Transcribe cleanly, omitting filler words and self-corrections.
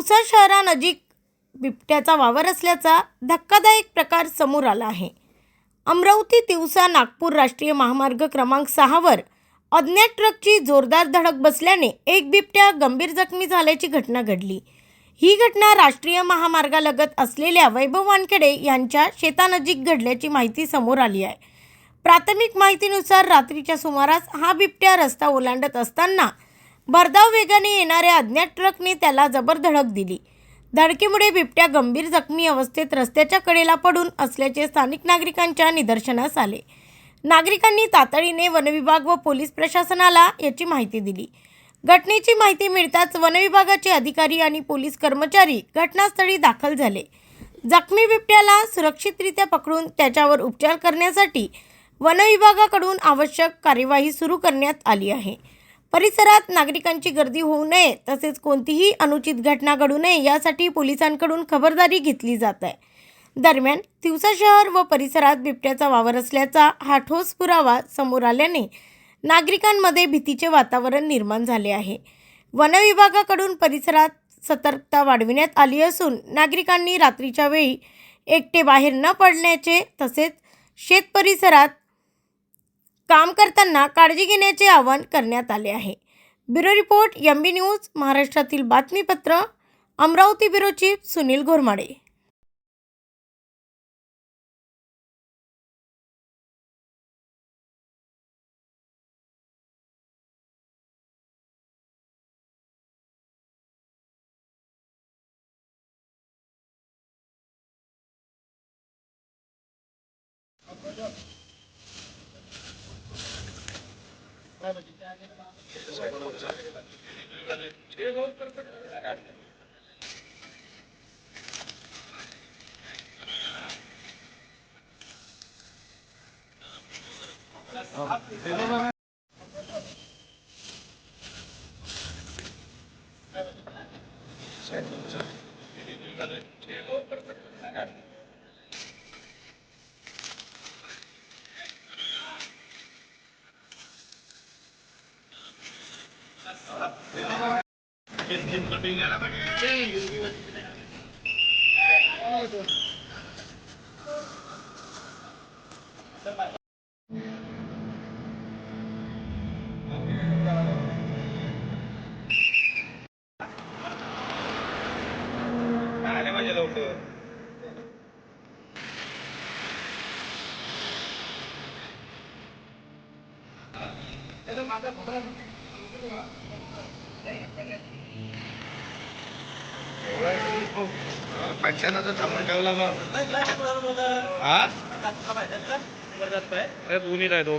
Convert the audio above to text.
तिवसा शहरानजीक बिबट्याचा वावर असल्याचा धक्कादायक प्रकार समोर आला आहे। अमरावती तिवसा नागपूर राष्ट्रीय महामार्ग क्रमांक 6 वर अज्ञात ट्रकची जोरदार धडक बसल्याने एक बिबट्या गंभीर जखमी झाल्याची घटना घडली। ही घटना राष्ट्रीय महामार्गालगत असलेल्या वैभव वानखेडे यांच्या शेतानजीक घडल्याची माहिती समोर आली आहे। प्राथमिक माहितीनुसार रात्रीच्या सुमारास हा बिबट्या रस्ता ओलांडत असताना भरधाव वेगाने येणाऱ्या अज्ञात ट्रकने त्याला जबर धडक दिली। धडकेमुळे बिबट्या गंभीर जखमी अवस्थेत रस्त्याच्या कडेला पडून असल्याचे स्थानिक नागरिकांच्या निदर्शनास आले। नागरिकांनी तातडीने वनविभाग व पोलीस प्रशासनाला याची माहिती दिली। घटनेची माहिती मिळताच वनविभागाचे अधिकारी आणि पोलीस कर्मचारी घटनास्थळी दाखल झाले। जखमी बिबट्याला सुरक्षितरित्या पकडून त्याच्यावर उपचार करण्यासाठी वनविभागाकडून आवश्यक कार्यवाही सुरू करण्यात आली आहे। परिसरात नागरिकांची गर्दी होऊ नये तसेच कोणतीही अनुचित घटना घडू नये यासाठी पोलिसांकडून खबरदारी घेतली जात आहे। दरम्यान तिवसा शहर व परिसरात बिबट्याचा वावर असल्याचा हा ठोस पुरावा समोर आल्याने नागरिकांमध्ये भीतीचे वातावरण निर्माण झाले आहे। वनविभागाकडून परिसरात सतर्कता वाढविण्यात आली असून नागरिकांनी रात्रीच्या वेळी एकटे बाहेर न पडण्याचे तसेच शेत परिसरात काम करताना काळजी घेण्याचे आवाहन करण्यात आले आहे। ब्युरो रिपोर्ट MB न्यूज महाराष्ट्रातील बातमीपत्र अमरावती ब्युरो चीफ सुनील घोरमाडे। पैशानं तर थांबून ठेवला मग हा दोन्ही आहे तो